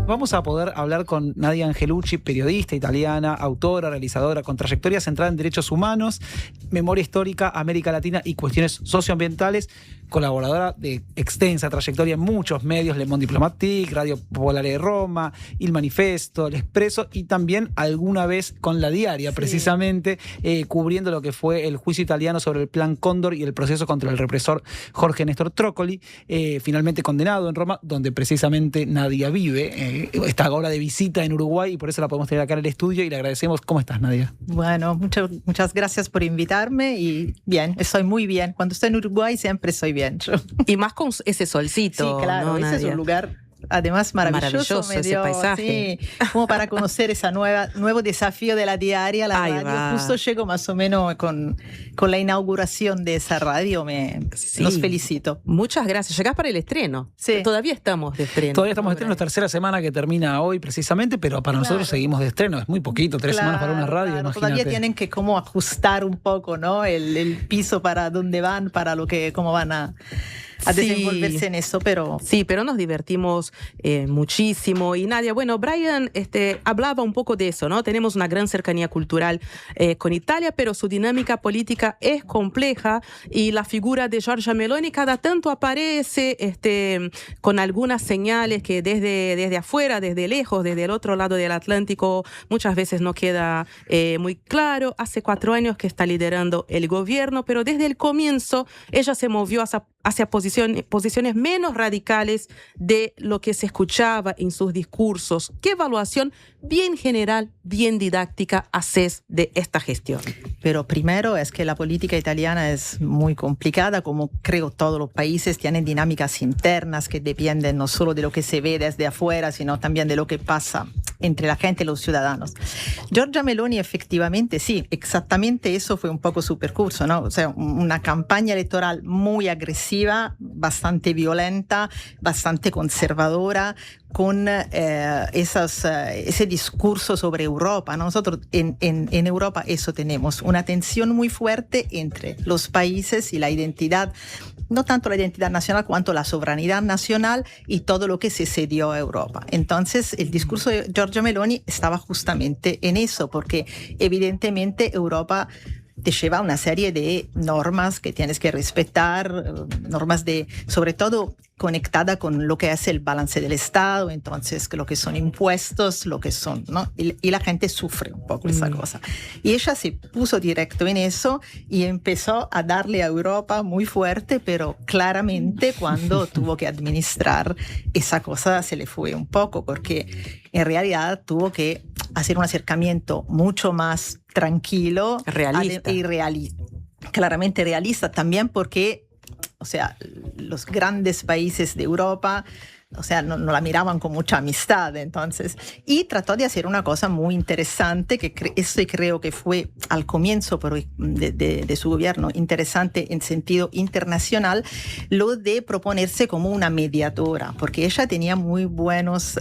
vamos a poder hablar con Nadia Angelucci, periodista italiana, autora, realizadora, con trayectoria centrada en derechos humanos, memoria histórica, América Latina y cuestiones socioambientales, colaboradora de extensa trayectoria en muchos medios, Le Monde Diplomatique, Radio Popolare de Roma, Il Manifesto, El Expreso, y también alguna vez con La Diaria, precisamente, cubriendo lo que fue el juicio italiano sobre el Plan Cóndor y el proceso contra el represor Jorge Néstor Trócoli, finalmente condenado en Roma, donde precisamente Nadia vive. Está ahora de visita en Uruguay y por eso la podemos tener acá en el estudio y le agradecemos. ¿Cómo estás, Nadia? Bueno, muchas gracias por invitarme y bien, estoy muy bien. Cuando estoy en Uruguay siempre estoy bien. Y más con ese solcito. Sí, claro, ¿no, ese Nadia? es un lugar además maravilloso ese paisaje. Sí, como para conocer ese nuevo desafío de La Diaria, la Ahí radio. va. Justo llego más o menos con la inauguración de esa radio. Los felicito. Muchas gracias. Llegás para el estreno. Sí. Todavía estamos de estreno. Todavía estamos de estreno, es tercera semana que termina hoy precisamente, pero para nosotros seguimos de estreno. Es muy poquito, 3 semanas para una radio, claro. imagínate. Todavía tienen que como ajustar un poco, ¿no? El piso para dónde van, para cómo van a desenvolverse en eso, pero... Sí, pero nos divertimos muchísimo. Y Nadia, bueno, Brian hablaba un poco de eso, ¿no? Tenemos una gran cercanía cultural con Italia, pero su dinámica política es compleja y la figura de Giorgia Meloni cada tanto aparece con algunas señales que desde afuera, desde lejos, desde el otro lado del Atlántico, muchas veces no queda muy claro. Hace 4 años que está liderando el gobierno, pero desde el comienzo ella se movió hacia posiciones menos radicales de lo que se escuchaba en sus discursos. ¿Qué evaluación bien general, bien didáctica haces de esta gestión? Pero primero es que la política italiana es muy complicada, como creo todos los países, tienen dinámicas internas que dependen no solo de lo que se ve desde afuera, sino también de lo que pasa entre la gente y los ciudadanos. Giorgia Meloni efectivamente, sí, exactamente eso fue un poco su percurso, ¿no? O sea, una campaña electoral muy agresiva, bastante violenta, bastante conservadora, con ese discurso sobre Europa. Nosotros en Europa eso tenemos, una tensión muy fuerte entre los países y la identidad, no tanto la identidad nacional cuanto la soberanía nacional y todo lo que se cedió a Europa. Entonces el discurso de Giorgia Meloni estaba justamente en eso, porque evidentemente Europa te lleva una serie de normas que tienes que respetar, normas sobre todo conectada con lo que es el balance del Estado, entonces lo que son impuestos, lo que son, ¿no? Y la gente sufre un poco esa cosa. Y ella se puso directo en eso y empezó a darle a Europa muy fuerte, pero claramente cuando tuvo que administrar esa cosa se le fue un poco, porque en realidad tuvo que hacer un acercamiento mucho más tranquilo y realista. Claramente realista también porque, o sea, los grandes países de Europa, o sea, no la miraban con mucha amistad, entonces. Y trató de hacer una cosa muy interesante, que eso creo que fue al comienzo pero de su gobierno interesante en sentido internacional, lo de proponerse como una mediadora, porque ella tenía muy buenas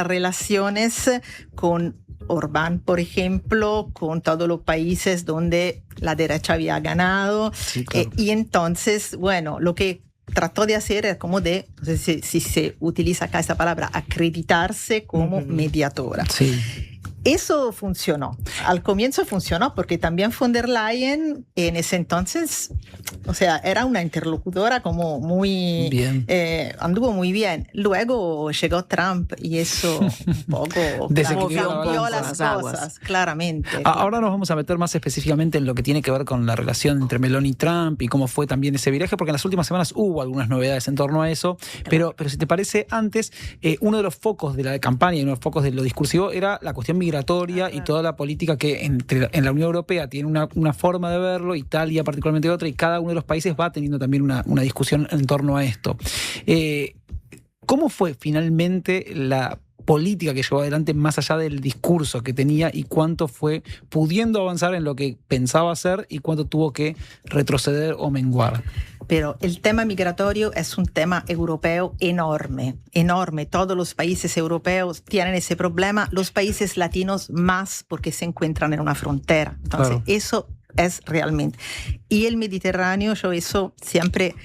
relaciones con Orbán, por ejemplo, con todos los países donde la derecha había ganado. Sí, claro. Y entonces, bueno, lo que trató de hacer es como de, no sé si se utiliza acá esa palabra, acreditarse como mediadora. Sí. Eso funcionó. Al comienzo funcionó porque también von der Leyen en ese entonces, o sea, era una interlocutora como muy... Bien. Anduvo muy bien. Luego llegó Trump y eso un poco cambió las cosas, claramente. Ahora nos vamos a meter más específicamente en lo que tiene que ver con la relación entre Meloni y Trump y cómo fue también ese viraje, porque en las últimas semanas hubo algunas novedades en torno a eso, pero si te parece, antes, uno de los focos de la campaña y uno de los focos de lo discursivo era la cuestión migratoria y toda la política que en la Unión Europea tiene una forma de verlo, Italia particularmente otra, y cada uno de los países va teniendo también una discusión en torno a esto. ¿Cómo fue finalmente la política que llevó adelante más allá del discurso que tenía y cuánto fue pudiendo avanzar en lo que pensaba hacer y cuánto tuvo que retroceder o menguar? Pero el tema migratorio es un tema europeo enorme, enorme. Todos los países europeos tienen ese problema, los países latinos más porque se encuentran en una frontera. Entonces, claro, eso es realmente. Y el Mediterráneo, yo eso siempre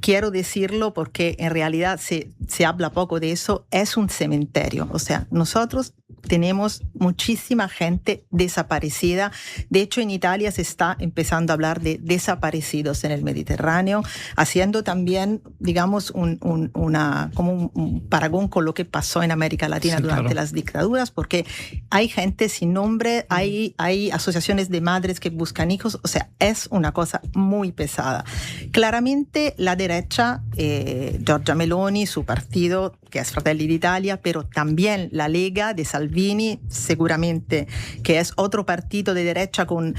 quiero decirlo porque en realidad se habla poco de eso, es un cementerio. O sea, nosotros tenemos muchísima gente desaparecida. De hecho, en Italia se está empezando a hablar de desaparecidos en el Mediterráneo, haciendo también, digamos, como un paragón con lo que pasó en América Latina durante las dictaduras, porque hay gente sin nombre, hay asociaciones de madres que buscan hijos. O sea, es una cosa muy pesada. Claramente la derecha, Giorgia Meloni, su partido, que es Fratelli d'Italia, pero también la Lega de Salvini, seguramente, que es otro partido de derecha con,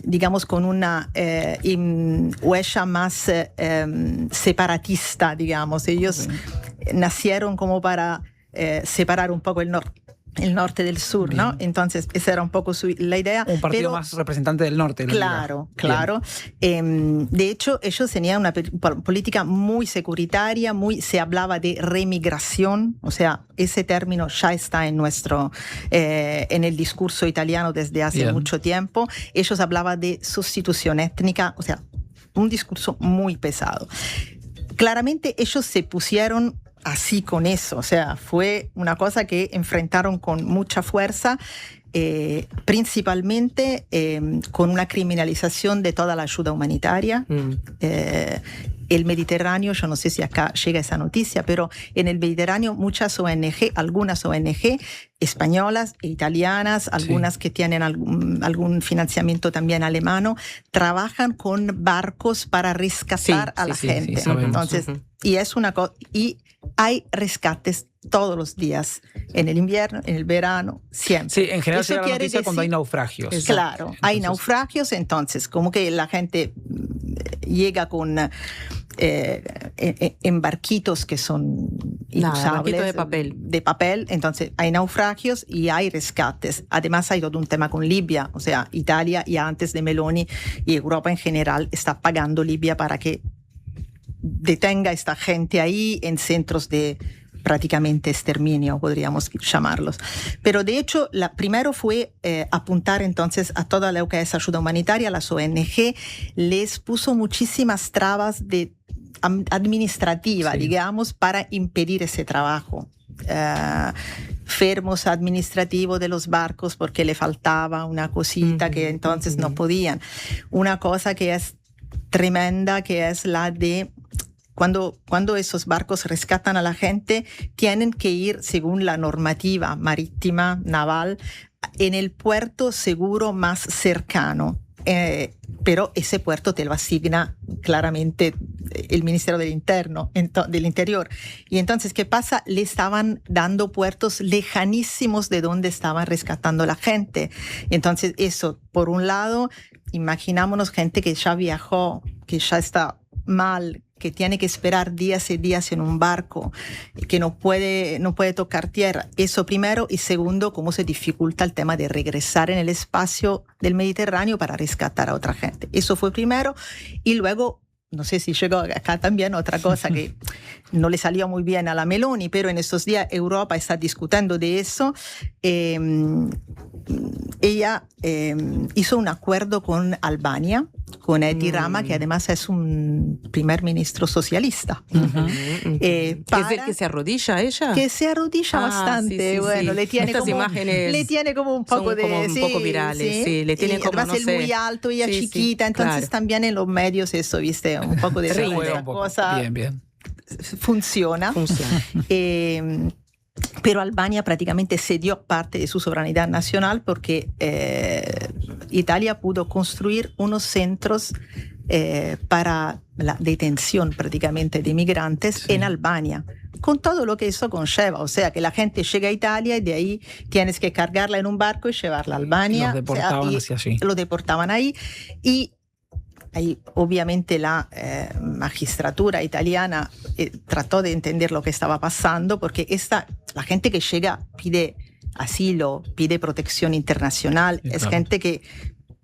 digamos, con una huella más separatista, digamos. Ellos nacieron como para separar un poco el norte del sur, bien, ¿no? Entonces, esa era un poco la idea. Un partido más representante del norte. Claro. De hecho, ellos tenían una política muy securitaria, se hablaba de remigración, o sea, ese término ya está en el discurso italiano desde hace mucho tiempo. Ellos hablaban de sustitución étnica, o sea, un discurso muy pesado. Claramente, ellos se pusieron así con eso, o sea, fue una cosa que enfrentaron con mucha fuerza, principalmente con una criminalización de toda la ayuda humanitaria. El Mediterráneo, yo no sé si acá llega esa noticia, pero en el Mediterráneo muchas ONG, algunas ONG españolas e italianas, algunas que tienen algún financiamiento también alemán, trabajan con barcos para rescatar a la gente. Entonces, y es una cosa, y hay rescates todos los días, en el invierno, en el verano, siempre. Sí, en general se da la noticia cuando hay naufragios. Claro, entonces, hay naufragios, entonces como que la gente llega con en barquitos que son inusables, de papel, entonces hay naufragios y hay rescates. Además hay todo un tema con Libia, o sea, Italia ya antes de Meloni y Europa en general está pagando Libia para que detenga a esta gente ahí en centros de prácticamente exterminio, podríamos llamarlos. Pero de hecho, primero fue apuntar entonces a toda lo que es ayuda humanitaria. Las ONG les puso muchísimas trabas administrativas, digamos, para impedir ese trabajo. Fermos administrativos de los barcos porque le faltaba una cosita que entonces no podían. Una cosa que es tremenda, que es la de cuando esos barcos rescatan a la gente, tienen que ir según la normativa marítima, naval, en el puerto seguro más cercano. Pero ese puerto te lo asigna claramente el Ministerio del Interior. Y entonces, ¿qué pasa? Le estaban dando puertos lejanísimos de donde estaban rescatando a la gente. Entonces, eso, por un lado, imaginámonos gente que ya viajó, que ya está mal, que tiene que esperar días y días en un barco, que no puede tocar tierra. Eso primero. Y segundo, cómo se dificulta el tema de regresar en el espacio del Mediterráneo para rescatar a otra gente. Eso fue primero. Y luego, no sé si llegó acá también otra cosa que no le salió muy bien a la Meloni, pero en estos días Europa está discutiendo de eso. Ella hizo un acuerdo con Albania, con Edi Rama, que además es un primer ministro socialista. ¿Es el que se arrodilla ella? Que se arrodilla bastante. Bueno, le tiene estas como, imágenes le tiene como un poco de... Como un poco virales, sí. Le tiene y como, además no él muy alto, ella chiquita, entonces también en los medios eso, viste, un poco de esa cosa. Bien. Funciona. Pero Albania prácticamente cedió parte de su soberanía nacional porque Italia pudo construir unos centros para la detención prácticamente de migrantes en Albania, con todo lo que eso conlleva. O sea, que la gente llega a Italia y de ahí tienes que cargarla en un barco y llevarla a Albania. Los deportaban hacia allí. Lo deportaban ahí y ahí obviamente la magistratura italiana trató de entender lo que estaba pasando, porque la gente que llega pide asilo, pide protección internacional, es gente que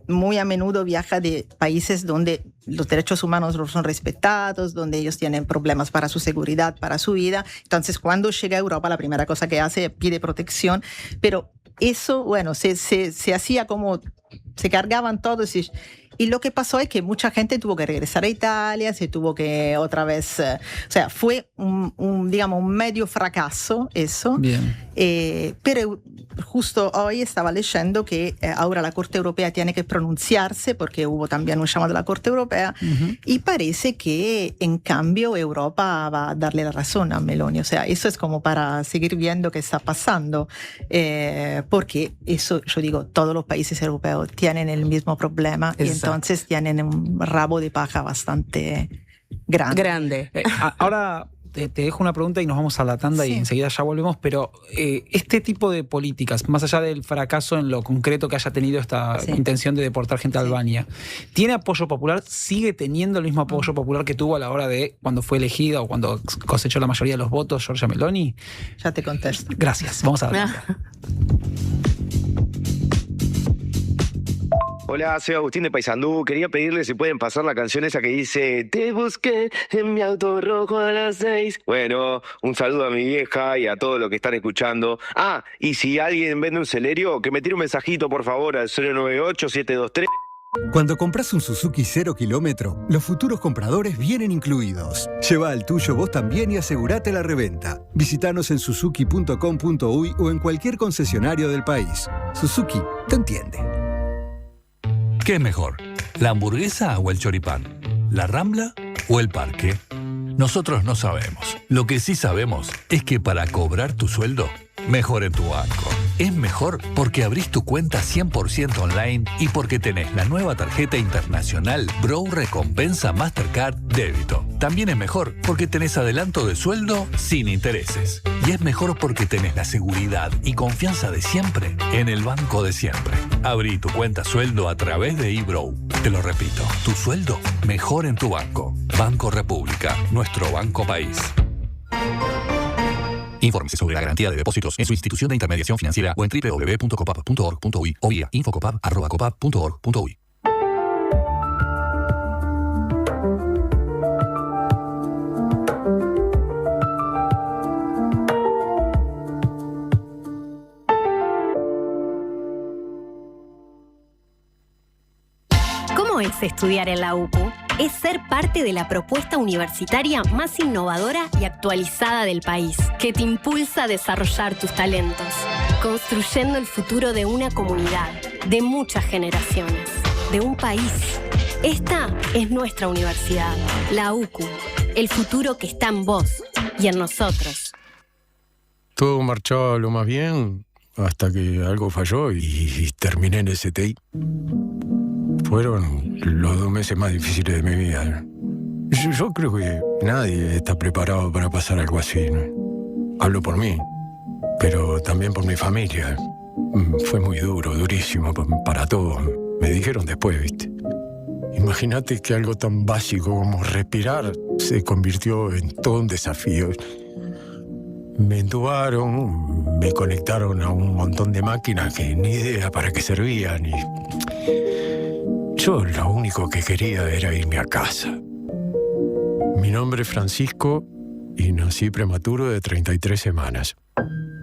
muy a menudo viaja de países donde los derechos humanos no son respetados, donde ellos tienen problemas para su seguridad, para su vida. Entonces, cuando llega a Europa, la primera cosa que hace es pide protección. Pero eso, bueno, se hacía como... Se cargaban todos Y lo que pasó es que mucha gente tuvo que regresar a Italia, se tuvo que otra vez, o sea, fue digamos, un medio fracaso eso. Bien. Pero justo hoy estaba leyendo que ahora la Corte Europea tiene que pronunciarse porque hubo también un llamado de la Corte Europea y parece que en cambio Europa va a darle la razón a Meloni. O sea, eso es como para seguir viendo qué está pasando, porque eso, yo digo, todos los países europeos tienen el mismo problema. Exacto. Y entonces tienen un rabo de paja bastante grande. Ahora te dejo una pregunta y nos vamos a la tanda y enseguida ya volvemos, pero este tipo de políticas, más allá del fracaso en lo concreto que haya tenido esta intención de deportar gente a Albania, ¿tiene apoyo popular? ¿Sigue teniendo el mismo apoyo popular que tuvo a la hora de cuando fue elegida o cuando cosechó la mayoría de los votos Giorgia Meloni? Ya te contesto. Gracias, vamos a la tanda. Hola, soy Agustín de Paysandú. Quería pedirle si pueden pasar la canción esa que dice te busqué en mi auto rojo a las 6. Bueno, un saludo a mi vieja y a todos los que están escuchando. Ah, y si alguien vende un Celerio, que me tire un mensajito por favor al 098-723. Cuando compras un Suzuki 0 kilómetro, los futuros compradores vienen incluidos. Lleva el tuyo vos también y asegurate la reventa. Visítanos en suzuki.com.uy o en cualquier concesionario del país. Suzuki te entiende. ¿Qué es mejor? ¿La hamburguesa o el choripán? ¿La Rambla o el parque? Nosotros no sabemos. Lo que sí sabemos es que para cobrar tu sueldo, mejor en tu banco. Es mejor porque abrís tu cuenta 100% online y porque tenés la nueva tarjeta internacional Bro Recompensa Mastercard Débito. También es mejor porque tenés adelanto de sueldo sin intereses. Y es mejor porque tenés la seguridad y confianza de siempre en el banco de siempre. Abrí tu cuenta sueldo a través de eBrow. Te lo repito, tu sueldo mejor en tu banco. Banco República, nuestro banco país. Infórmese sobre la garantía de depósitos en su institución de intermediación financiera o en www.copap.org.uy o vía infocopap@copap.org.uy. ¿Cómo es estudiar en la UPU? Es ser parte de la propuesta universitaria más innovadora y actualizada del país, que te impulsa a desarrollar tus talentos, construyendo el futuro de una comunidad, de muchas generaciones, de un país. Esta es nuestra universidad, la UCU, el futuro que está en vos y en nosotros. Todo marchaba lo más bien hasta que algo falló y terminé en STI. Fueron los 2 meses más difíciles de mi vida. Yo creo que nadie está preparado para pasar algo así, ¿no? Hablo por mí, pero también por mi familia. Fue muy duro, durísimo para todos. Me dijeron después, ¿viste? Imagínate que algo tan básico como respirar se convirtió en todo un desafío. Me entubaron, me conectaron a un montón de máquinas que ni idea para qué servían y... Yo lo único que quería era irme a casa. Mi nombre es Francisco y nací prematuro de 33 semanas.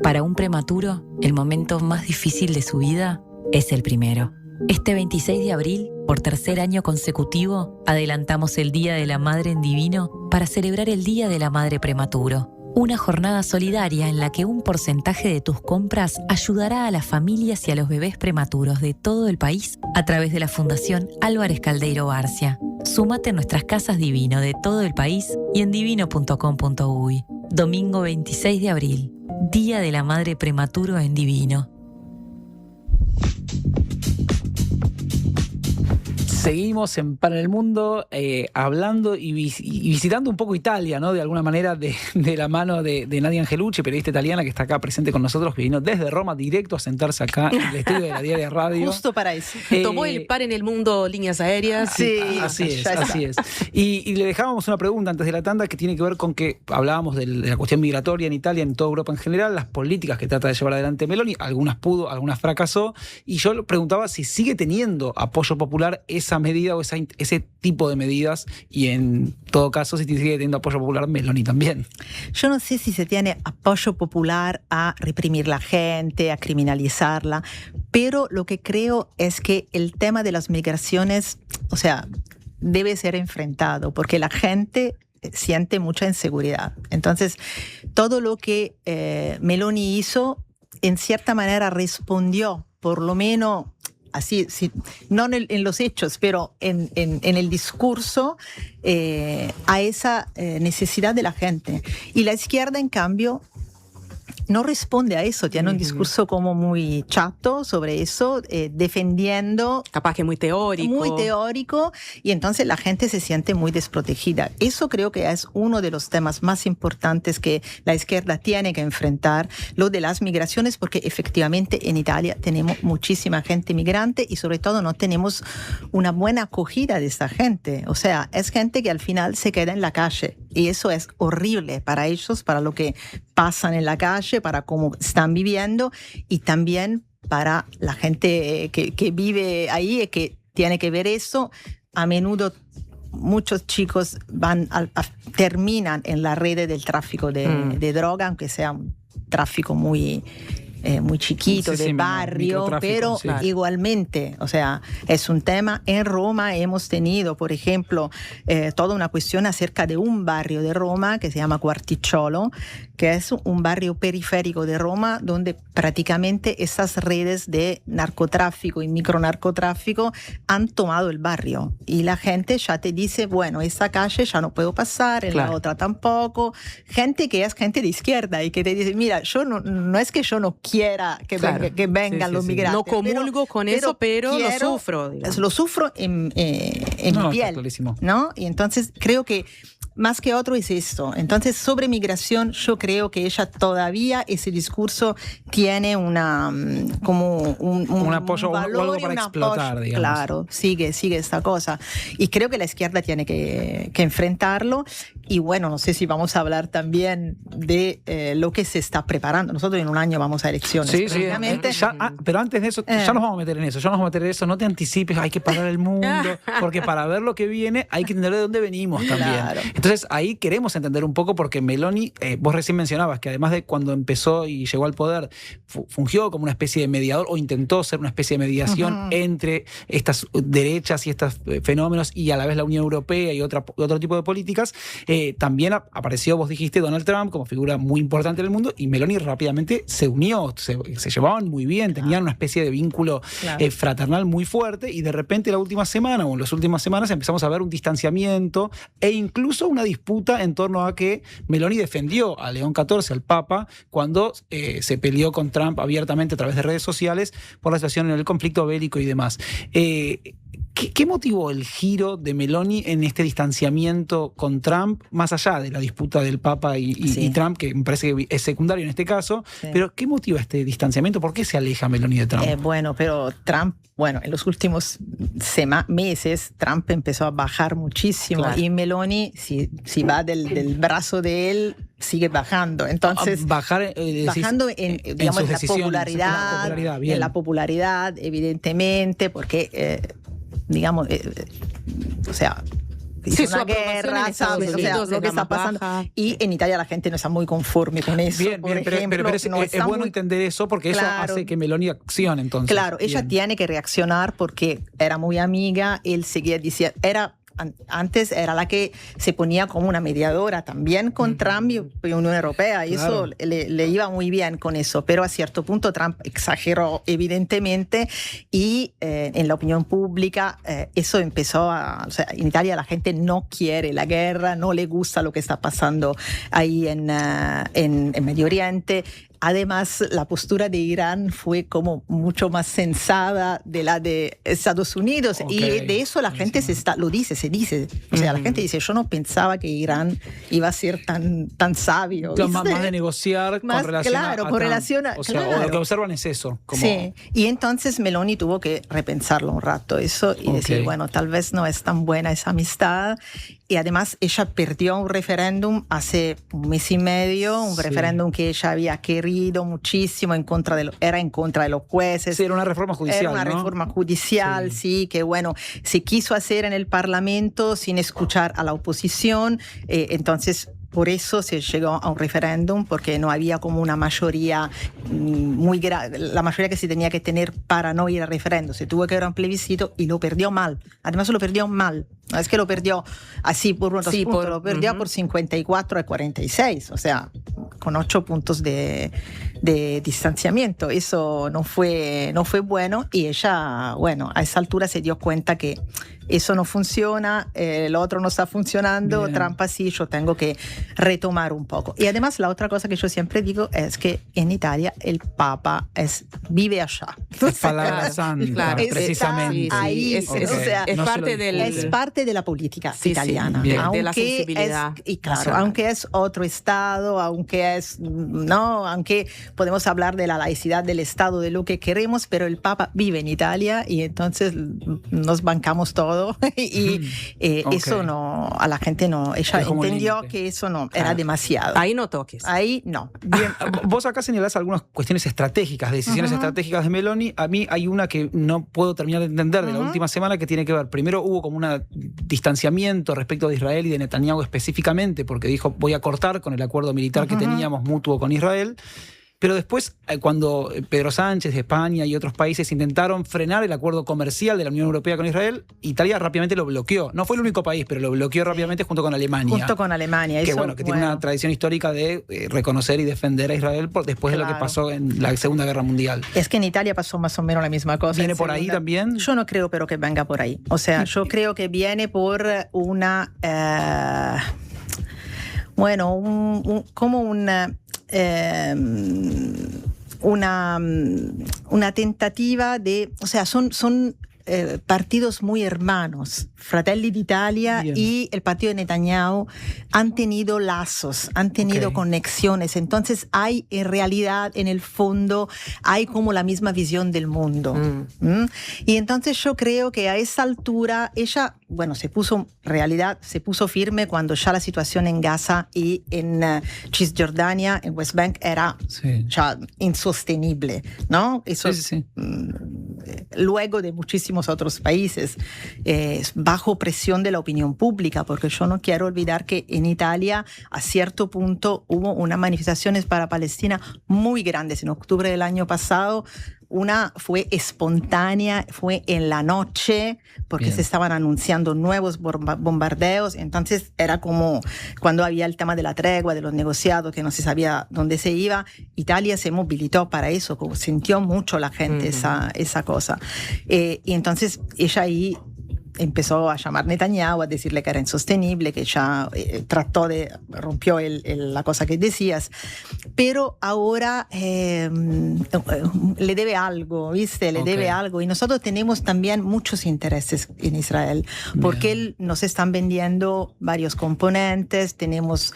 Para un prematuro, el momento más difícil de su vida es el primero. Este 26 de abril, por 3er año consecutivo, adelantamos el Día de la Madre en Divino para celebrar el Día de la Madre Prematuro. Una jornada solidaria en la que un porcentaje de tus compras ayudará a las familias y a los bebés prematuros de todo el país a través de la Fundación Álvarez Caldeiro Barcia. Súmate en nuestras casas Divino de todo el país y en divino.com.uy. Domingo 26 de abril, Día de la Madre Prematuro en Divino. Seguimos en Para el Mundo hablando y visitando un poco Italia, ¿no? De alguna manera de la mano de Nadia Angelucci, periodista italiana que está acá presente con nosotros, que vino desde Roma directo a sentarse acá en el estudio de la Diaria Radio. Justo para eso. Tomó el par en el mundo líneas aéreas. Sí, así es. Y le dejábamos una pregunta antes de la tanda que tiene que ver con que hablábamos de la cuestión migratoria en Italia, en toda Europa en general, las políticas que trata de llevar adelante Meloni, algunas pudo, algunas fracasó, y yo le preguntaba si sigue teniendo apoyo popular esa esa medida o ese tipo de medidas, y en todo caso, si sigue teniendo apoyo popular, Meloni también. Yo no sé si se tiene apoyo popular a reprimir la gente, a criminalizarla, pero lo que creo es que el tema de las migraciones, o sea, debe ser enfrentado, porque la gente siente mucha inseguridad. Entonces, todo lo que Meloni hizo, en cierta manera respondió, por lo menos así, sí, no en los hechos, pero en el discurso, a esa necesidad de la gente. Y la izquierda, en cambio, no responde a eso, tiene un discurso como muy chato sobre eso, defendiendo... Capaz que muy teórico. Muy teórico, y entonces la gente se siente muy desprotegida. Eso creo que es uno de los temas más importantes que la izquierda tiene que enfrentar, lo de las migraciones, porque efectivamente en Italia tenemos muchísima gente migrante y sobre todo no tenemos una buena acogida de esta gente. O sea, es gente que al final se queda en la calle y eso es horrible para ellos, para lo que pasan en la calle, para cómo están viviendo y también para la gente que vive ahí y que tiene que ver eso. A menudo muchos chicos terminan en la red del tráfico de droga, aunque sea un tráfico muy chiquito, de barrio, pero igualmente, o sea, es un tema. En Roma hemos tenido, por ejemplo, toda una cuestión acerca de un barrio de Roma que se llama Quarticciolo, que es un barrio periférico de Roma donde prácticamente esas redes de narcotráfico y micronarcotráfico han tomado el barrio y la gente ya te dice, bueno, esta calle ya no puedo pasar, en la otra tampoco. Gente que es gente de izquierda y que te dice, mira, yo no es que yo no quiera que vengan los migrantes. No comulgo con eso, pero lo sufro. Digamos. Lo sufro en mi piel, ¿no? Y entonces creo que más que otro es esto. Entonces, sobre migración, yo creo que ella todavía, ese discurso tiene un apoyo, valor, o algo para explotar, digamos. Claro, sigue esta cosa. Y creo que la izquierda tiene que enfrentarlo. Y bueno, no sé si vamos a hablar también de lo que se está preparando. Nosotros en un año vamos a elecciones. Sí, pero antes de eso, ya nos vamos a meter en eso. No te anticipes, hay que parar el mundo, porque para ver lo que viene hay que entender de dónde venimos también. Claro. Entonces ahí queremos entender un poco, porque Meloni, vos recién mencionabas que además de cuando empezó y llegó al poder, fungió como una especie de mediador o intentó ser una especie de mediación entre estas derechas y estos fenómenos y a la vez la Unión Europea y otro tipo de políticas. También apareció, vos dijiste, Donald Trump como figura muy importante en el mundo, y Meloni rápidamente se unió, se llevaban muy bien, tenían una especie de vínculo fraternal muy fuerte, y de repente la última semana o en las últimas semanas empezamos a ver un distanciamiento e incluso una disputa en torno a que Meloni defendió a León XIV, al Papa, cuando se peleó con Trump abiertamente a través de redes sociales por la situación en el conflicto bélico y demás. ¿Qué motivó el giro de Meloni en este distanciamiento con Trump, más allá de la disputa del Papa y Trump, que me parece que es secundario en este caso? Pero ¿qué motiva este distanciamiento? ¿Por qué se aleja Meloni de Trump? Pero Trump, en los últimos meses, Trump empezó a bajar muchísimo, y Meloni, si va del brazo de él, sigue bajando. Entonces, bajando en la popularidad, evidentemente, porque hizo una guerra, ¿sabes? Lo que está pasando. Y en Italia la gente no está muy conforme con eso. Pero es bueno entender eso, porque eso hace que Meloni accione, entonces. Claro, ella tiene que reaccionar porque era muy amiga, él seguía diciendo, antes era la que se ponía como una mediadora también con Trump y Unión Europea, y eso le iba muy bien con eso, pero a cierto punto Trump exageró evidentemente, y en la opinión pública eso empezó en Italia la gente no quiere la guerra, no le gusta lo que está pasando ahí en Medio Oriente. Además, la postura de Irán fue como mucho más sensada de la de Estados Unidos. Y de eso la gente se dice. O sea, la gente dice, yo no pensaba que Irán iba a ser tan sabio. Más de negociar con relación a Trump. O lo que observan es eso. Sí, y entonces Meloni tuvo que repensarlo un rato eso y decir, bueno, tal vez no es tan buena esa amistad. y además ella perdió un referéndum hace un mes y medio, un referéndum que ella había querido muchísimo, era en contra de los jueces. Sí, era una reforma judicial. Era una reforma judicial, sí, que bueno, se quiso hacer en el Parlamento sin escuchar a la oposición, entonces por eso se llegó a un referéndum, porque no había como una mayoría muy grande, la mayoría que se tenía que tener para no ir al referéndum. Se tuvo que ir a un plebiscito y lo perdió mal. Además lo perdió mal. No es que lo perdió así por unos puntos, lo perdió por 54-46, o sea, con 8 puntos de distanciamiento. Eso no fue bueno, y ella, bueno, a esa altura se dio cuenta que eso no funciona, lo otro no está funcionando, Bien. Trump así, yo tengo que retomar un poco. Y además la otra cosa que yo siempre digo es que en Italia el Papa vive allá. Es palabra santa, claro, precisamente. está ahí, es, o sea, es no se parte lo del... es parte de la política italiana, sí, Bien. de la sensibilidad. Y claro, nacional. aunque es otro estado, aunque podemos hablar de la laicidad del estado, de lo que queremos, pero el Papa vive en Italia y entonces nos bancamos todo y eso no, a la gente no, ella Es como un entendió límite. que eso no era demasiado. Ahí no toques. Ahí no. Bien, vos acá señalás algunas cuestiones estratégicas, decisiones estratégicas de Meloni. A mí hay una que no puedo terminar de entender de la última semana, que tiene que ver, primero hubo como un distanciamiento respecto de Israel y de Netanyahu específicamente, porque dijo voy a cortar con el acuerdo militar que teníamos mutuo con Israel. Pero después, cuando Pedro Sánchez de España y otros países intentaron frenar el acuerdo comercial de la Unión Europea con Israel, Italia rápidamente lo bloqueó. No fue el único país, pero lo bloqueó rápidamente junto con Alemania. Junto con Alemania. Que eso, bueno, que tiene una tradición histórica de reconocer y defender a Israel después de lo que Claro. pasó en la Segunda Guerra Mundial. Es que en Italia pasó más o menos la misma cosa. ¿Viene En por ahí segunda. también? Yo no creo, pero que venga por ahí. O sea, yo creo que viene por una... como una tentativa de... O sea, son partidos muy hermanos. Fratelli d'Italia Bien. y el partido de Netanyahu han tenido lazos, han tenido conexiones. Entonces hay en realidad, en el fondo, hay como la misma visión del mundo. ¿Mm? Y entonces yo creo que a esa altura ella, bueno, se puso firme cuando ya la situación en Gaza y en Cisjordania, en West Bank, era ya insostenible, ¿no? Eso luego de muchísimos otros países, bajo presión de la opinión pública, porque yo no quiero olvidar que en Italia a cierto punto hubo unas manifestaciones para Palestina muy grandes en octubre del año pasado. Una fue espontánea, fue en la noche, porque se estaban anunciando nuevos bombardeos. Entonces era como cuando había el tema de la tregua, de los negociados, que no se sabía dónde se iba. Italia se movilizó para eso, como sintió mucho la gente esa cosa. Y entonces ella ahí empezó a llamar a Netanyahu, a decirle que era insostenible, que ya rompió la cosa que decías, pero ahora le debe algo, ¿viste? Le debe algo, y nosotros tenemos también muchos intereses en Israel, porque nos están vendiendo varios componentes, tenemos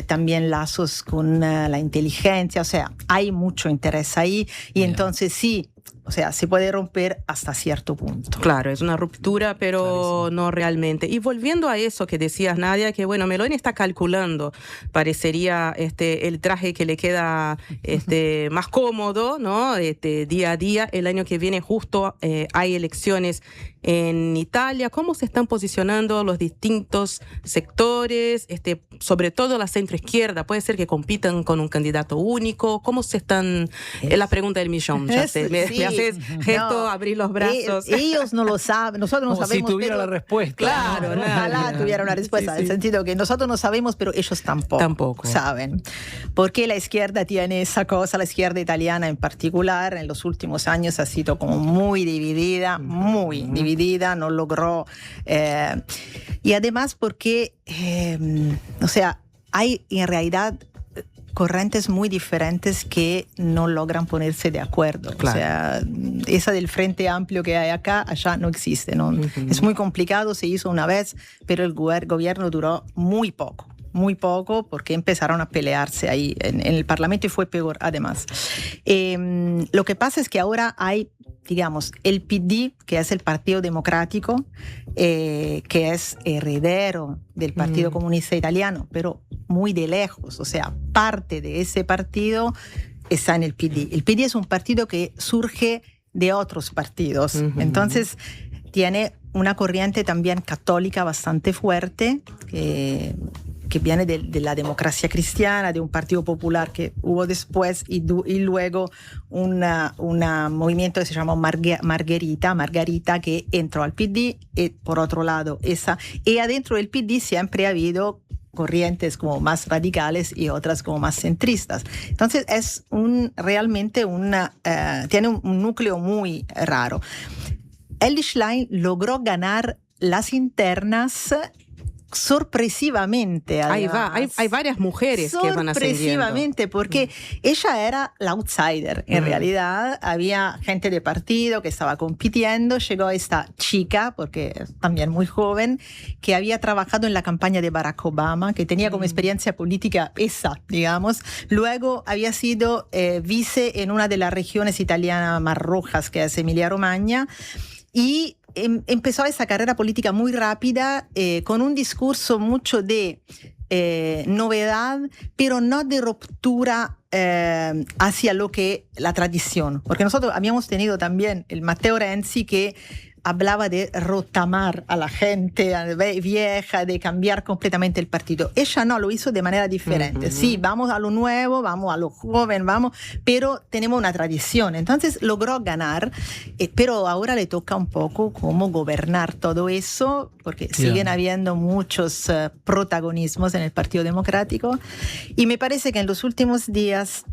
también lazos con la inteligencia, o sea, hay mucho interés ahí, y entonces sí, o sea, se puede romper hasta cierto punto. Claro, es una ruptura, pero no realmente. Y volviendo a eso que decías, Nadia, que bueno, Meloni está calculando, parecería el traje que le queda más cómodo, ¿no? Día a día. El año que viene justo hay elecciones en Italia. ¿Cómo se están posicionando los distintos sectores, sobre todo la centroizquierda? ¿Puede ser que compitan con un candidato único? ¿Cómo se están? Es la pregunta del millón. Ya sé, me haces gesto, abrir los brazos. Ellos no lo saben, nosotros no Como sabemos. si tuviera la respuesta. Claro, ojalá tuviera una respuesta, en el sentido que nosotros no sabemos, pero ellos tampoco saben. Porque la izquierda tiene esa cosa, la izquierda italiana en particular, en los últimos años ha sido como muy dividida, no logró. Y además porque, o sea, hay en realidad corrientes muy diferentes que no logran ponerse de acuerdo. Claro. O sea, esa del Frente Amplio que hay acá, allá no existe, ¿no? Es muy complicado, se hizo una vez, pero el gobierno duró muy poco, porque empezaron a pelearse ahí en el Parlamento y fue peor además. Lo que pasa es que ahora hay digamos, el PD, que es el Partido Democrático, que es heredero del Partido Comunista Italiano, pero muy de lejos, o sea, parte de ese partido está en el PD. El PD es un partido que surge de otros partidos, entonces tiene una corriente también católica bastante fuerte, que viene de la democracia cristiana, de un partido popular que hubo después y luego un movimiento que se llamó Margherita, que entró al PD, y por otro lado y adentro del PD siempre ha habido corrientes como más radicales y otras como más centristas. Entonces es realmente tiene un núcleo muy raro. Elly Schlein logró ganar las internas sorpresivamente. Hay varias mujeres que van ascendiendo. Sorpresivamente, porque ella era la outsider. En realidad había gente de partido que estaba compitiendo. Llegó esta chica, porque es también muy joven, que había trabajado en la campaña de Barack Obama, que tenía como experiencia política esa, digamos. Luego había sido vice en una de las regiones italianas más rojas, que es Emilia-Romagna, y empezó esa carrera política muy rápida, con un discurso mucho de novedad, pero no de ruptura hacia lo que la tradición. Porque nosotros habíamos tenido también el Matteo Renzi, que hablaba de rotamar a la gente vieja, de cambiar completamente el partido. Ella no, lo hizo de manera diferente. Sí, vamos a lo nuevo, vamos a lo joven, pero tenemos una tradición. Entonces logró ganar, pero ahora le toca un poco cómo gobernar todo eso, porque siguen habiendo muchos protagonismos en el Partido Democrático. Y me parece que en los últimos días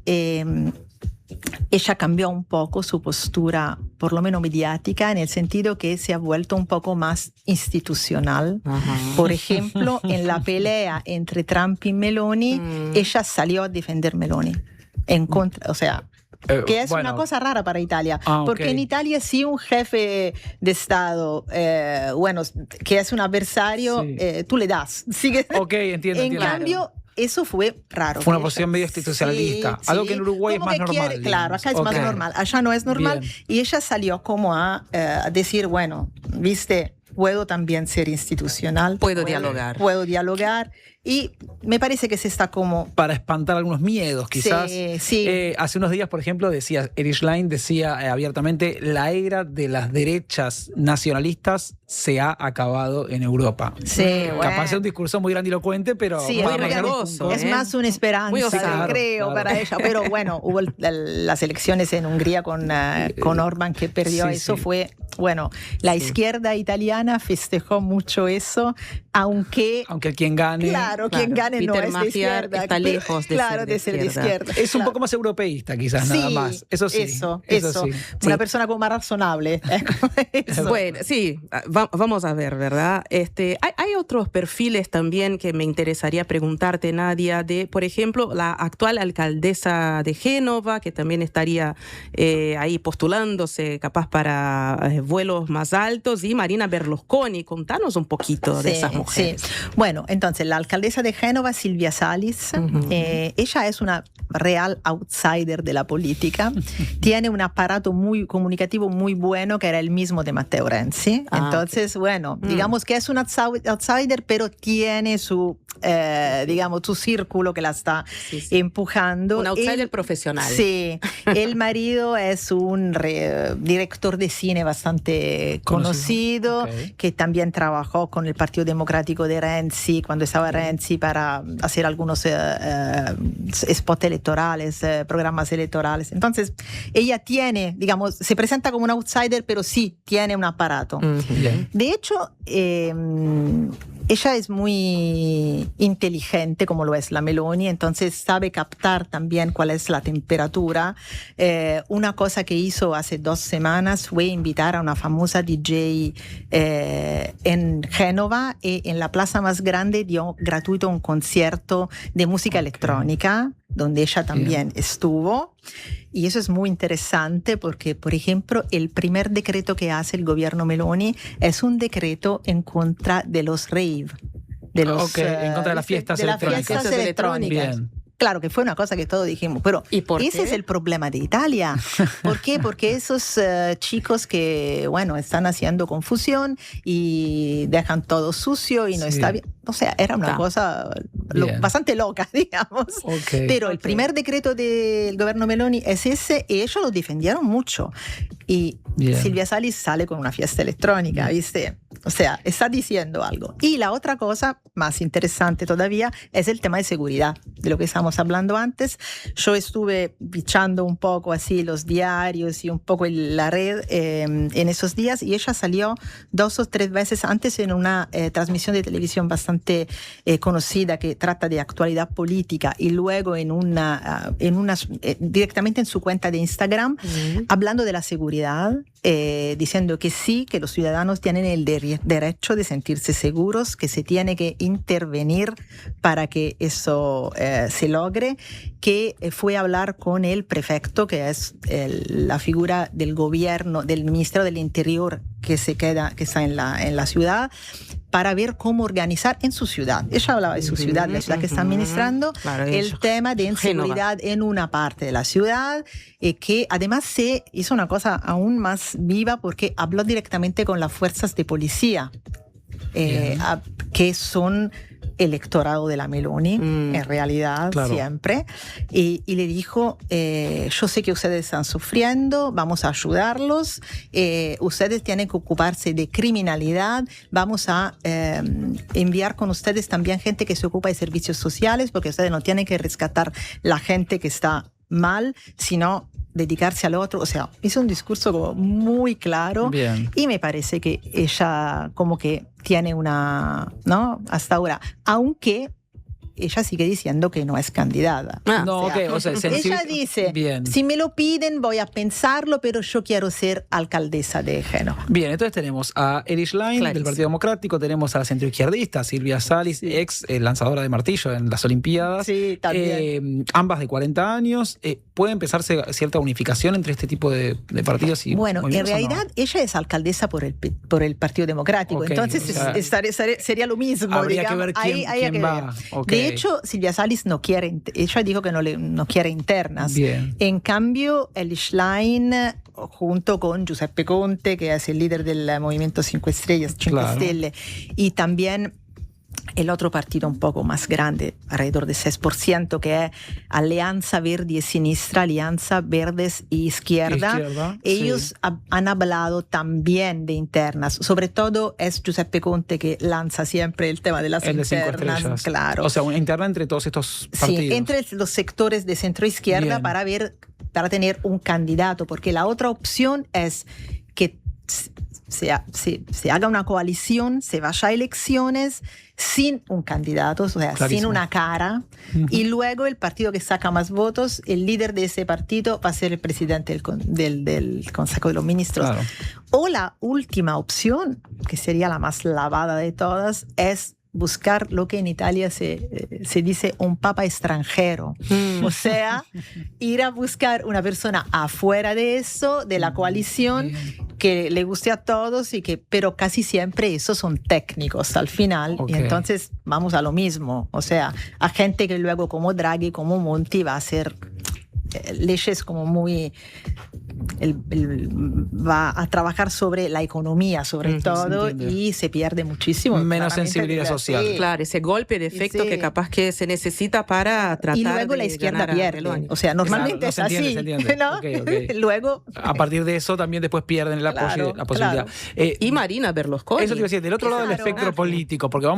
ella cambió un poco su postura, por lo menos mediática, en el sentido que se ha vuelto un poco más institucional. Por ejemplo, en la pelea entre Trump y Meloni, ella salió a defender Meloni en contra, o sea, que es una cosa rara para Italia, porque en Italia sí un jefe de Estado, que es un adversario, tú le das. Entiendo. En cambio, eso fue raro. Fue una posición medio institucionalista. Algo que en Uruguay como es más normal. Claro, acá es más normal. Allá no es normal. Bien. Y ella salió como a decir, bueno, viste, puedo también ser institucional. Puedo dialogar. Y me parece que se está como... Para espantar algunos miedos, quizás. Sí. Hace unos días, por ejemplo, Elly Schlein decía abiertamente, la era de las derechas nacionalistas se ha acabado en Europa. Capaz de un discurso muy grandilocuente, pero... Sí, es más una esperanza, creo, para ella. Pero bueno, hubo las elecciones en Hungría con Orbán, que perdió. Eso fue... Bueno, la izquierda italiana festejó mucho eso, aunque quien gane... Claro, quien gane Peter no es Mafia de izquierda. Está lejos de ser de izquierda. Es un poco más europeísta, quizás, nada más. Eso sí. Eso. Una persona como más razonable. Bueno, sí, vamos a ver, ¿verdad? Hay otros perfiles también que me interesaría preguntarte, Nadia, de, por ejemplo, la actual alcaldesa de Génova, que también estaría ahí postulándose capaz para vuelos más altos, y Marina Berlusconi. Contanos un poquito de esas mujeres. Sí. Bueno, entonces, la alcaldesa de Génova, Silvia Salis, ella es una real outsider de la política. Tiene un aparato muy comunicativo muy bueno, que era el mismo de Matteo Renzi. Entonces, bueno, digamos que es un outsider, pero tiene su, su círculo que la está empujando. Un outsider profesional. Sí. El marido es un director de cine bastante conocido, que también trabajó con el Partido Democrático de Renzi, cuando estaba Renzi, para hacer algunos spots electorales, programas electorales. Entonces, ella tiene, se presenta como un outsider, pero sí tiene un aparato. De hecho, ella es muy inteligente, como lo es la Meloni, entonces sabe captar también cuál es la temperatura. Una cosa que hizo hace 2 semanas fue invitar a una famosa DJ en Génova, y en la plaza más grande dio gratuito un concierto de música electrónica, donde ella también estuvo. Y eso es muy interesante porque, por ejemplo, el primer decreto que hace el gobierno Meloni es un decreto en contra de los rave. En contra de las fiestas electrónicas. Bien. claro que fue una cosa que todos dijimos, pero ¿Y por ese qué? es el problema de Italia. ¿Por qué? Porque esos chicos que, bueno, están haciendo confusión y dejan todo sucio y no está bien. O sea, era una cosa bastante loca, digamos. Pero el primer decreto del gobierno Meloni es ese y ellos lo defendieron mucho. Y Silvia Salis sale con una fiesta electrónica, ¿viste? O sea, está diciendo algo. Y la otra cosa más interesante todavía es el tema de seguridad, de lo que estamos hablando antes. Yo estuve bichando un poco así los diarios y un poco la red en esos días y ella salió 2 o 3 veces antes en una transmisión de televisión bastante conocida que trata de actualidad política y luego directamente en su cuenta de Instagram hablando de la seguridad, diciendo que sí, que los ciudadanos tienen el derecho de sentirse seguros, que se tiene que intervenir para que eso se logre, que fue a hablar con el prefecto, que es la figura del gobierno, del Ministerio del Interior que está en la ciudad, para ver cómo organizar en su ciudad. Ella hablaba de su ciudad, la ciudad que está administrando, el tema de inseguridad en una parte de la ciudad, que además se hizo una cosa aún más viva porque habló directamente con las fuerzas de policía, que son electorado de la Meloni, en realidad, siempre. Y le dijo, yo sé que ustedes están sufriendo, vamos a ayudarlos, ustedes tienen que ocuparse de criminalidad, vamos a enviar con ustedes también gente que se ocupa de servicios sociales, porque ustedes no tienen que rescatar la gente que está mal, sino dedicarse al otro. O sea, hizo un discurso como muy claro. Y me parece que ella como que tiene una, ¿no? Hasta ahora, aunque ella sigue diciendo que no es candidata. Ella dice, si me lo piden voy a pensarlo, pero yo quiero ser alcaldesa de Génova. Bien, entonces tenemos a Erich Schlein del Partido Democrático, tenemos a la centroizquierdista Silvia Salis, ex lanzadora de martillo en las Olimpiadas. Sí, también. Ambas de 40 años. ¿Puede empezarse cierta unificación entre este tipo de partidos? Bueno, en realidad ella es alcaldesa por el Partido Democrático, entonces sería lo mismo. Habría que ver quién va. De hecho, Silvia Salis no quiere, ella dijo que no quiere internas. En cambio, el Schlein, junto con Giuseppe Conte, que es el líder del movimiento 5 Stelle, y también el otro partido un poco más grande, alrededor del 6%, que es Alianza Verde y Sinistra, Alianza Verdes y Izquierda. Ellos han hablado también de internas. Sobre todo es Giuseppe Conte que lanza siempre el tema de las internas. Claro. O sea, una interna entre todos estos partidos. Sí, entre los sectores de centro-izquierda para tener un candidato, porque la otra opción es que se haga una coalición, se vaya a elecciones sin un candidato, o sea, sin una cara, y luego el partido que saca más votos, el líder de ese partido va a ser el presidente del Consejo de los Ministros. O la última opción, que sería la más lavada de todas, es buscar lo que en Italia se dice un papa extranjero. O sea, ir a buscar una persona afuera de eso, de la coalición, que le guste a todos, pero casi siempre esos son técnicos al final. Y entonces vamos a lo mismo. O sea, a gente que luego como Draghi, como Monti, va a hacer leyes como muy... va a trabajar sobre la economía, sobre todo, y se pierde muchísimo. Menos sensibilidad social. Claro, ese golpe de efecto que capaz que se necesita para tratar de... Y luego la izquierda pierde. O sea, normalmente es así. Se entiende. ¿No? Luego... A partir de eso también después pierden el apoyo, la posibilidad. Y Marina Berlusconi. Eso te iba a decir, del otro lado del espectro político, porque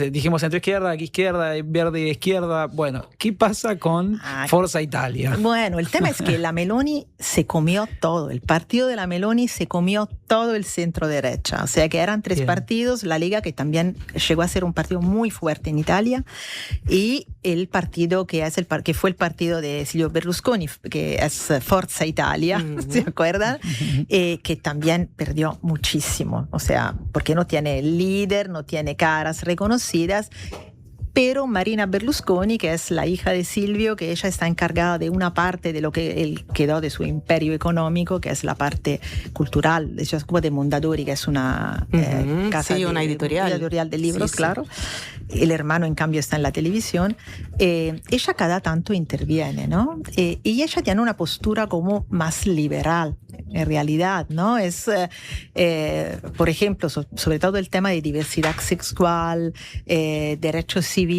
dijimos centro-izquierda, aquí izquierda, verde y izquierda. Bueno, ¿qué pasa con Forza Italia? Bueno, el tema es que la Meloni se comió todo. El partido de la Meloni se comió todo el centro-derecha. O sea que eran 3 partidos, la Lega, que también llegó a ser un partido muy fuerte en Italia, y el partido que fue el partido de Silvio Berlusconi, que es Forza Italia, ¿se acuerdan? Que también perdió muchísimo. O sea, porque no tiene líder, no tiene caras reconocidas. pero Marina Berlusconi, que es la hija de Silvio, que ella está encargada de una parte de lo que él quedó de su imperio económico, que es la parte cultural. Ella es como de Mondadori, que es una casa una editorial de libros, sí, claro. El hermano, en cambio, está en la televisión. Ella cada tanto interviene, ¿no? Y ella tiene una postura como más liberal, en realidad, ¿no? Es, por ejemplo, sobre todo el tema de diversidad sexual, derechos civiles.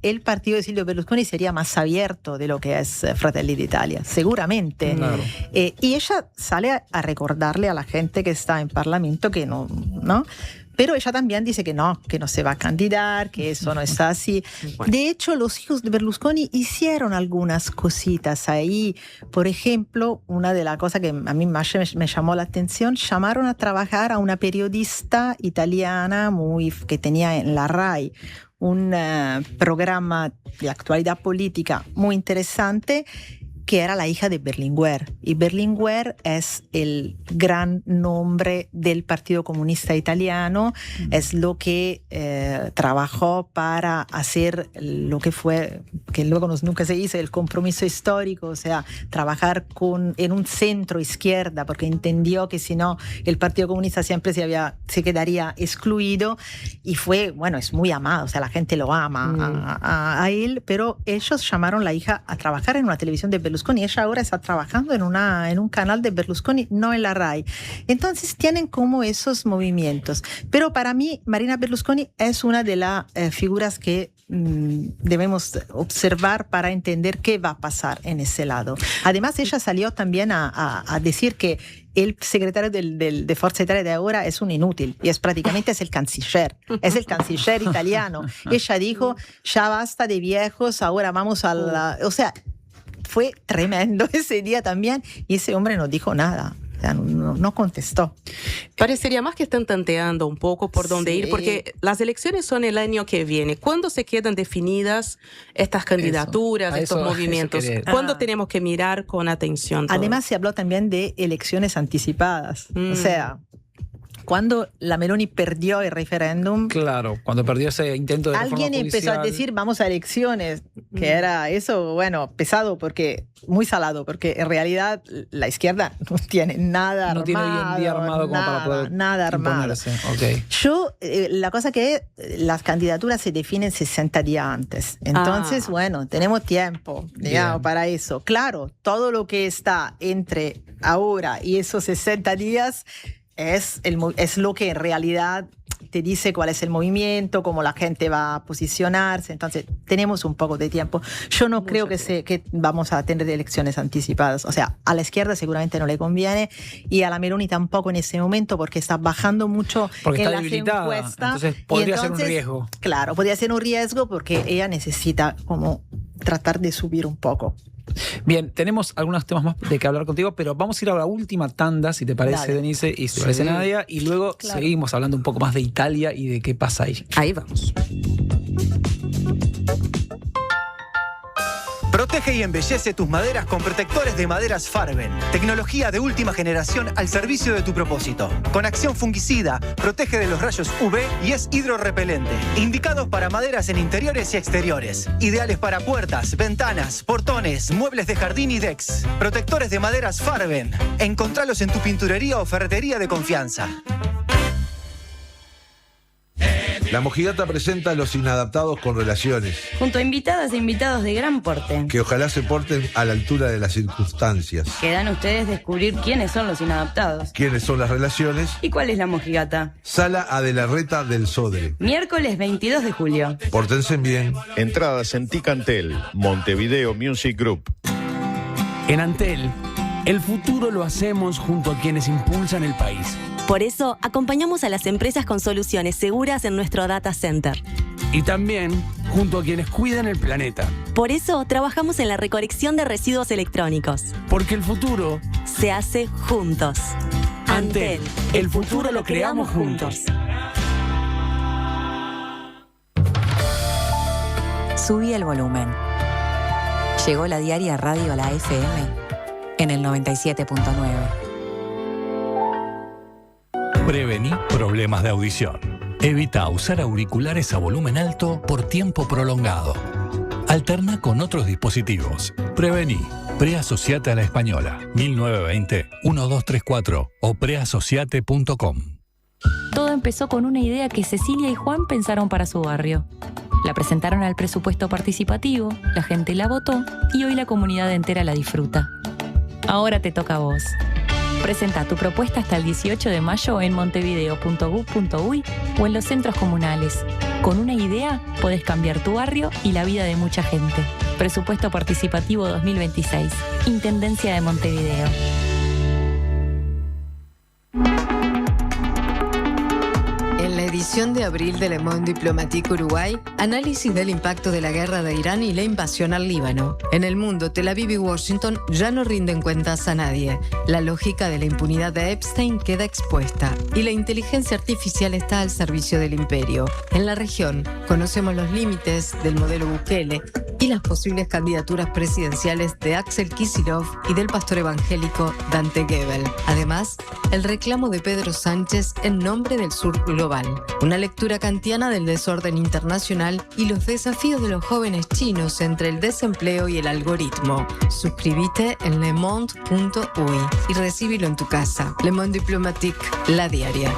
El partido de Silvio Berlusconi sería más abierto de lo que es Fratelli d'Italia, seguramente. Claro. Y ella sale a recordarle a la gente que está en Parlamento que no, ¿no? Pero ella también dice que no se va a candidatar, que eso no está así. De hecho, los hijos de Berlusconi hicieron algunas cositas ahí. Por ejemplo, una de las cosas que a mí más me llamó la atención, llamaron a trabajar a una periodista italiana que tenía en la RAI un programa de actualidad política muy interesante, que era la hija de Berlinguer. Y Berlinguer es el gran nombre del Partido Comunista Italiano, es lo que trabajó para hacer lo que fue, que luego nunca se hizo, el compromiso histórico, o sea, trabajar en un centro izquierda, porque entendió que si no, el Partido Comunista siempre se quedaría excluido, y fue, bueno, es muy amado, o sea, la gente lo ama a él, pero ellos llamaron a la hija a trabajar en una televisión de Berlusconi. Ella ahora está trabajando en un canal de Berlusconi, no en la RAI. Entonces tienen como esos movimientos. Pero para mí, Marina Berlusconi es una de las figuras que debemos observar para entender qué va a pasar en ese lado. Además, ella salió también a decir que el secretario de Forza Italia de ahora es un inútil y prácticamente es el canciller italiano. Ella dijo, ya basta de viejos, ahora vamos a la... O sea, fue tremendo ese día también, y ese hombre no dijo nada. O sea, no contestó. Parecería más que están tanteando un poco por dónde ir, porque las elecciones son el año que viene. ¿Cuándo se quedan definidas estas candidaturas, estos movimientos? ¿Cuándo tenemos que mirar con atención todo? Además, se habló también de elecciones anticipadas. O sea, cuando la Meloni perdió el referéndum, claro, cuando perdió ese intento de reforma alguien empezó a decir vamos a elecciones, que era eso, bueno, pesado, porque muy salado, porque en realidad la izquierda no tiene nada armado. No tiene hoy en día armado como para poder nada armado. Okay. Yo, la cosa que las candidaturas se definen 60 días antes. Entonces, bueno, tenemos tiempo, digamos, para eso. Claro, todo lo que está entre ahora y esos 60 días es lo que en realidad te dice cuál es el movimiento, cómo la gente va a posicionarse. Entonces, tenemos un poco de tiempo. Yo no creo que vamos a tener elecciones anticipadas. O sea, a la izquierda seguramente no le conviene, y a la Meloni tampoco en ese momento, porque está bajando mucho porque en está las debilitada, encuestas. entonces podría ser un riesgo. Claro, podría ser un riesgo porque ella necesita como tratar de subir un poco. Bien, tenemos algunos temas más de que hablar contigo, pero vamos a ir a la última tanda, si te parece, dale, Denise, y si te parece, Nadia, y luego seguimos hablando un poco más de Italia y de qué pasa ahí. Ahí vamos. Protege y embellece tus maderas con protectores de maderas Farben. Tecnología de última generación al servicio de tu propósito. Con acción fungicida, protege de los rayos UV y es hidrorrepelente. Indicados para maderas en interiores y exteriores. Ideales para puertas, ventanas, portones, muebles de jardín y decks. Protectores de maderas Farben. Encontralos en tu pinturería o ferretería de confianza. La Mojigata presenta a Los Inadaptados con Relaciones, junto a invitadas e invitados de gran porte, que ojalá se porten a la altura de las circunstancias. Quedan ustedes descubrir quiénes son los inadaptados, quiénes son las relaciones y cuál es la Mojigata. Sala Adelarreta del Sodre, miércoles 22 de julio. Pórtense bien. Entradas en Ticantel, Montevideo Music Group. En Antel, el futuro lo hacemos junto a quienes impulsan el país. Por eso, acompañamos a las empresas con soluciones seguras en nuestro data center. Y también junto a quienes cuidan el planeta. Por eso, trabajamos en la recolección de residuos electrónicos. Porque el futuro se hace juntos. Antel, el futuro lo creamos juntos. Subí el volumen. Llegó la diaria Radio a la FM en el 97.9. Prevení problemas de audición. Evita usar auriculares a volumen alto por tiempo prolongado. Alterna con otros dispositivos. Prevení. Preasociate a la Española. 1920-1234 o preasociate.com. Todo empezó con una idea que Cecilia y Juan pensaron para su barrio. La presentaron al presupuesto participativo, la gente la votó y hoy la comunidad entera la disfruta. Ahora te toca a vos. Presenta tu propuesta hasta el 18 de mayo en montevideo.gov.uy o en los centros comunales. Con una idea podés cambiar tu barrio y la vida de mucha gente. Presupuesto Participativo 2026. Intendencia de Montevideo. En la edición de abril de Le Monde Diplomatique Uruguay, análisis del impacto de la guerra de Irán y la invasión al Líbano. En el mundo, Tel Aviv y Washington ya no rinden cuentas a nadie. La lógica de la impunidad de Epstein queda expuesta y la inteligencia artificial está al servicio del imperio. En la región, conocemos los límites del modelo Bukele y las posibles candidaturas presidenciales de Axel Kicillof y del pastor evangélico Dante Gebel. Además, el reclamo de Pedro Sánchez en nombre del sur global. Una lectura kantiana del desorden internacional y los desafíos de los jóvenes chinos entre el desempleo y el algoritmo. Suscríbete en lemonde.uy y recíbelo en tu casa. Le Monde Diplomatique, la diaria.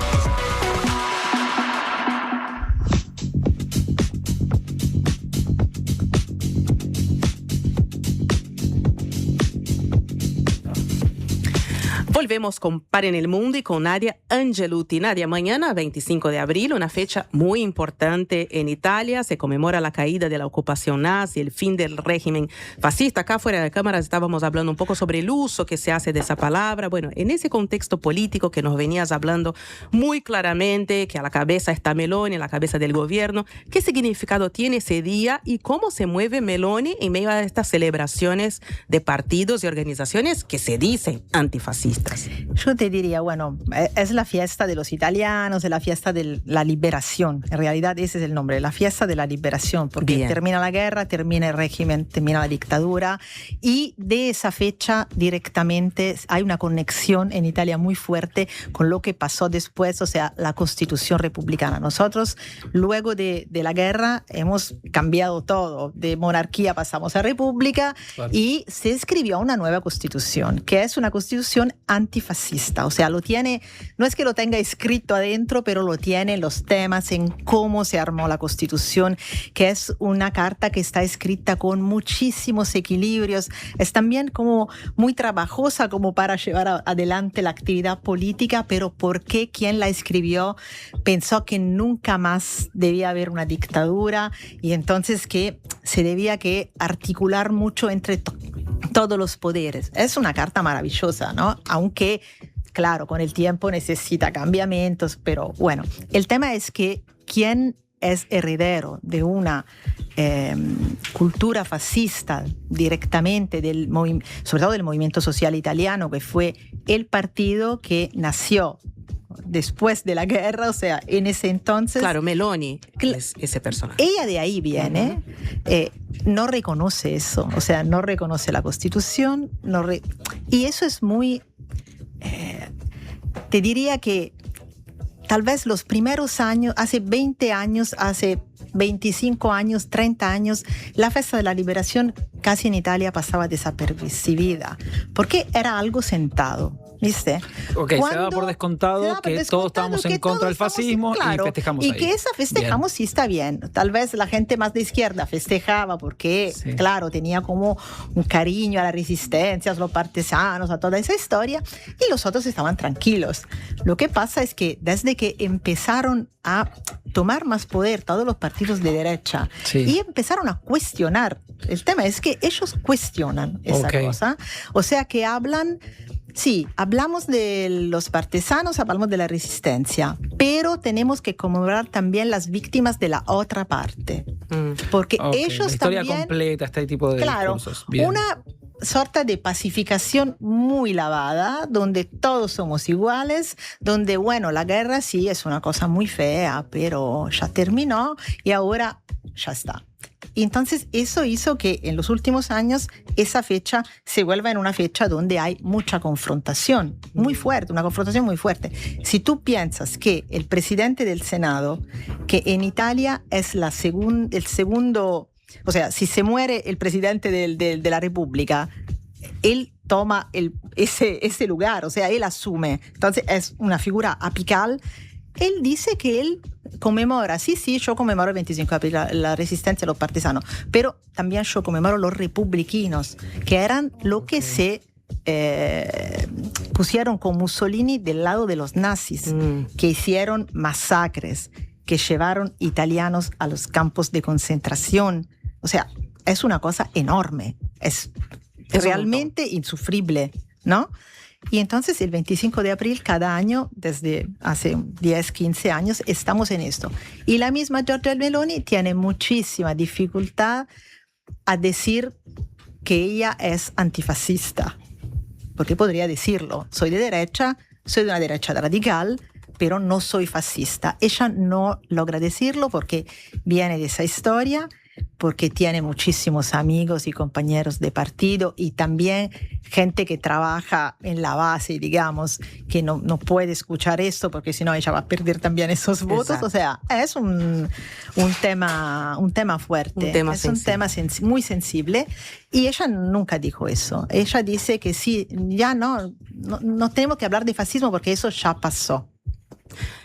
Volvemos con Par en el Mundo y con Nadia Angeluti. Nadia, mañana 25 de abril, una fecha muy importante en Italia, se conmemora la caída de la ocupación nazi, el fin del régimen fascista. Acá fuera de cámaras estábamos hablando un poco sobre el uso que se hace de esa palabra. Bueno, en ese contexto político que nos venías hablando muy claramente, que a la cabeza está Meloni, a la cabeza del gobierno, ¿qué significado tiene ese día y cómo se mueve Meloni en medio de estas celebraciones de partidos y organizaciones que se dicen antifascistas? Yo te diría, bueno, es la fiesta de los italianos, es la fiesta de la liberación. En realidad ese es el nombre, la fiesta de la liberación, porque Bien. termina la guerra, termina el régimen, termina la dictadura, y de esa fecha directamente hay una conexión en Italia muy fuerte con lo que pasó después, o sea, la Constitución republicana. Nosotros, luego de la guerra, hemos cambiado todo. De monarquía pasamos a república, claro, y se escribió una nueva Constitución, que es una Constitución antifascista, o sea, lo tiene, no es que lo tenga escrito adentro, pero lo tiene los temas en cómo se armó la Constitución, que es una carta que está escrita con muchísimos equilibrios, es también como muy trabajosa como para llevar adelante la actividad política, pero porque quien la escribió pensó que nunca más debía haber una dictadura y entonces que se debía que articular mucho entre todos los poderes. Es una carta maravillosa, ¿no? Aunque, claro, con el tiempo necesita cambiamientos, pero bueno, el tema es que quien es heredero de una cultura fascista directamente, sobre todo del movimiento social italiano, que fue el partido que nació después de la guerra, o sea, en ese entonces... Claro, Meloni es ese personaje. Ella de ahí viene, no reconoce eso, o sea, no reconoce la Constitución, y eso es muy... te diría que tal vez los primeros años, hace 20 años, hace 25 años, 30 años, la fiesta de la liberación casi en Italia pasaba desapercibida, porque era algo sentado. ¿Viste? Ok, se daba por descontado que todos estábamos en contra del fascismo, claro, y festejamos y ahí. Que esa festejamos bien. Sí está bien. Tal vez la gente más de izquierda festejaba porque, sí, claro, tenía como un cariño a la resistencia, a los partisanos, a toda esa historia, y los otros estaban tranquilos. Lo que pasa es que desde que empezaron a tomar más poder todos los partidos de derecha, sí, y empezaron a cuestionar, el tema es que ellos cuestionan esa cosa, o sea que hablan... Sí, hablamos de los partisanos, hablamos de la resistencia, pero tenemos que conmemorar también las víctimas de la otra parte. Porque ellos la historia también... completa, este tipo de discursos. Bien. Una sorta de pacificación muy lavada, donde todos somos iguales, donde, bueno, la guerra sí es una cosa muy fea, pero ya terminó y ahora ya está. Y entonces eso hizo que en los últimos años esa fecha se vuelva en una fecha donde hay mucha confrontación, muy fuerte, una confrontación muy fuerte. Si tú piensas que el presidente del Senado, que en Italia es el segundo, o sea, si se muere el presidente de la República, él toma ese lugar, o sea, él asume. Entonces es una figura apical. Él dice que él conmemora, sí, yo conmemoro el 25 de abril, la resistencia de los partisanos, pero también yo conmemoro los republicanos, que eran lo que se pusieron con Mussolini del lado de los nazis, que hicieron masacres, que llevaron italianos a los campos de concentración. O sea, es una cosa enorme, es realmente insufrible, ¿no? Y entonces el 25 de abril cada año, desde hace 10, 15 años, estamos en esto. Y la misma Giorgia Meloni tiene muchísima dificultad a decir que ella es antifascista, porque podría decirlo, soy de derecha, soy de una derecha radical, pero no soy fascista. Ella no logra decirlo porque viene de esa historia, porque tiene muchísimos amigos y compañeros de partido y también gente que trabaja en la base, digamos, que no puede escuchar esto porque si no ella va a perder también esos votos. Exacto. O sea, es un tema fuerte, un tema muy sensible y ella nunca dijo eso. Ella dice que sí, ya no tenemos que hablar de fascismo porque eso ya pasó.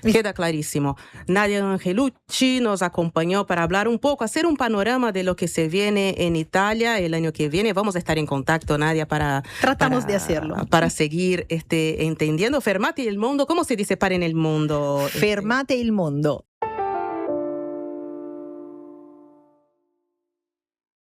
Queda clarísimo. Nadia Angelucci nos acompañó para hablar un poco, hacer un panorama de lo que se viene en Italia el año que viene. Vamos a estar en contacto, Nadia, Tratamos de hacerlo. Para seguir entendiendo. Fermate il mondo, ¿cómo se dice para en el mundo? Fermate il mondo.